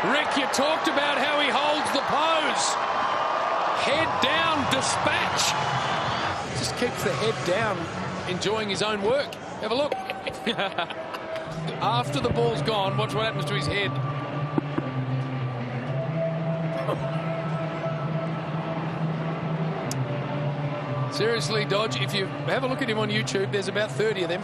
Rick, you talked about how he holds the pose. Head down, dispatch. Just keeps the head down, enjoying his own work. Have a look. After the ball's gone, watch what happens to his head. Seriously, Dodge, if you have a look at him on YouTube, there's about 30 of them.